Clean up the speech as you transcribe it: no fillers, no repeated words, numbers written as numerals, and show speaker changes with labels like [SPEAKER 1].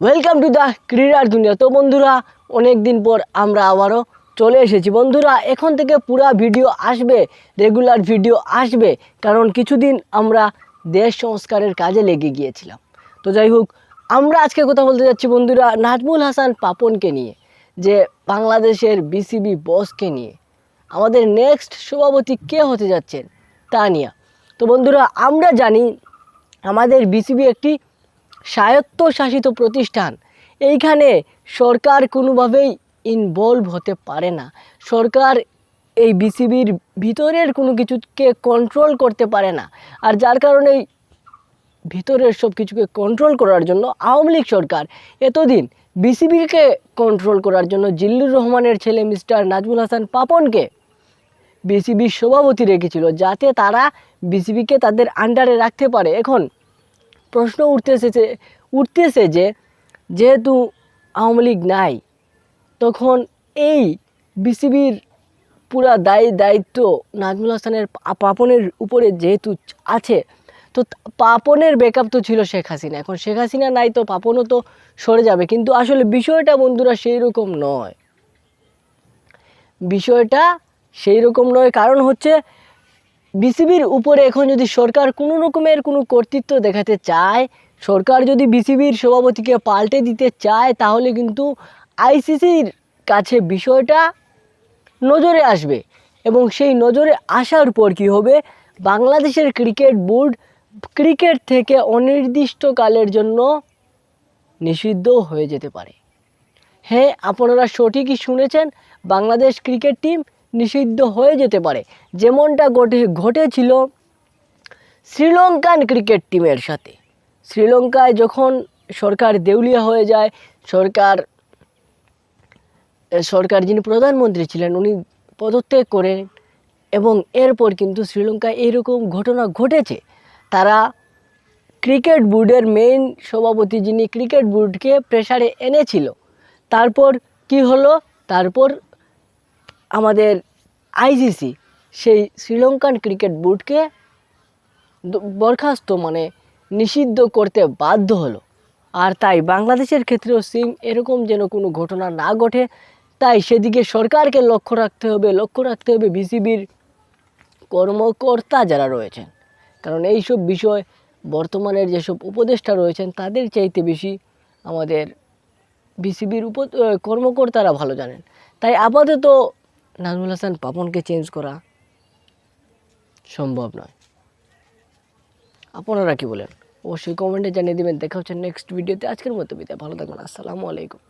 [SPEAKER 1] Welcome to the ক্রীড়ার দুনিয়া। তো বন্ধুরা, অনেক দিন পর আমরা আবারও চলে এসেছি। বন্ধুরা, এখন থেকে পুরা ভিডিও আসবে, রেগুলার ভিডিও আসবে, কারণ কিছুদিন আমরা দেশ সংস্কারের কাজে লেগে গিয়েছিলাম। তো যাই হোক, আমরা আজকে কথা বলতে যাচ্ছি বন্ধুরা নাজমুল হাসান পাপনকে নিয়ে, যে বাংলাদেশের বিসিবি বসকে নিয়ে, আমাদের নেক্সট সভাপতি কে হতে যাচ্ছেন তা নিয়ে। তো বন্ধুরা, আমরা জানি আমাদের বিসিবি একটি স্বায়ত্তশাসিত প্রতিষ্ঠান। এইখানে সরকার কোনোভাবেই ইনভলভ হতে পারে না। সরকার এই বিসিবির ভিতরের কোনো কিছুকে কন্ট্রোল করতে পারে না। আর যার কারণে ভিতরের সব কিছুকে কন্ট্রোল করার জন্য আওয়ামী লীগ সরকার এতদিন বিসিবিকে কন্ট্রোল করার জন্য জিল্লুর রহমানের ছেলে মিস্টার নাজমুল হাসান পাপনকে বিসিবির সভাপতি রেখেছিল, যাতে তারা বিসিবিকে তাদের আন্ডারে রাখতে পারে। এখন প্রশ্ন উঠতেছে যে যেহেতু আওয়ামী লীগ নাই, তখন এই বিসিবির পুরা দায়িত্ব নাজমুল হাসানের পাপনের উপরে যেহেতু আছে, তো পাপনের ব্যাকআপ তো ছিল শেখ হাসিনা। এখন শেখ হাসিনা নাই, তো পাপনও তো সরে যাবে। কিন্তু আসলে বিষয়টা বন্ধুরা সেই রকম নয়। বিষয়টা সেই রকম নয়, কারণ হচ্ছে বিসিবির উপরে এখন যদি সরকার কোনো রকমের কোনো কর্তৃত্ব দেখাতে চায়, সরকার যদি বিসিবির সভাপতিকে পাল্টে দিতে চায়, তাহলে কিন্তু আইসিসির কাছে বিষয়টা নজরে আসবে। এবং সেই নজরে আসার পর কী হবে, বাংলাদেশের ক্রিকেট বোর্ড ক্রিকেট থেকে অনির্দিষ্টকালের জন্য নিষিদ্ধ হয়ে যেতে পারে। হ্যাঁ, আপনারা সঠিকই শুনেছেন, বাংলাদেশ ক্রিকেট টিম নিষিদ্ধ হয়ে যেতে পারে। যেমনটা ঘটেছিল শ্রীলঙ্কান ক্রিকেট টিমের সাথে। শ্রীলঙ্কায় যখন সরকার দেউলিয়া হয়ে যায়, সরকার যিনি প্রধানমন্ত্রী ছিলেন উনি পদত্যাগ করেন, এবং এরপর কিন্তু শ্রীলঙ্কায় এরকম ঘটনা ঘটেছে। তারা ক্রিকেট বোর্ডের মেইন সভাপতি, যিনি ক্রিকেট বোর্ডকে প্রেসারে এনেছিল, তারপর কি হলো, তারপর আমাদের আইসিসি সেই শ্রীলঙ্কান ক্রিকেট বোর্ডকে বরখাস্ত নিষিদ্ধ করতে বাধ্য হলো। আর তাই বাংলাদেশের ক্ষেত্রেও সেম এরকম যেন কোনো ঘটনা না ঘটে, তাই সেদিকে সরকারকে লক্ষ্য রাখতে হবে বিসিবির কর্মকর্তা যারা রয়েছেন। কারণ এইসব বিষয় বর্তমানের যেসব উপদেষ্টা রয়েছেন তাদের চাইতে বেশি আমাদের বিসিবির কর্মকর্তারা ভালো জানেন। তাই আপাতত নাজমুল হাসান পাপনকে চেঞ্জ করা সম্ভব নয়। আপনারা কি বলেন অবশ্যই কমেন্টে জানিয়ে দেবেন। দেখা হচ্ছে নেক্সট ভিডিওতে। আজকের মতো বিদায়, ভালো থাকবেন, আসসালামু আলাইকুম।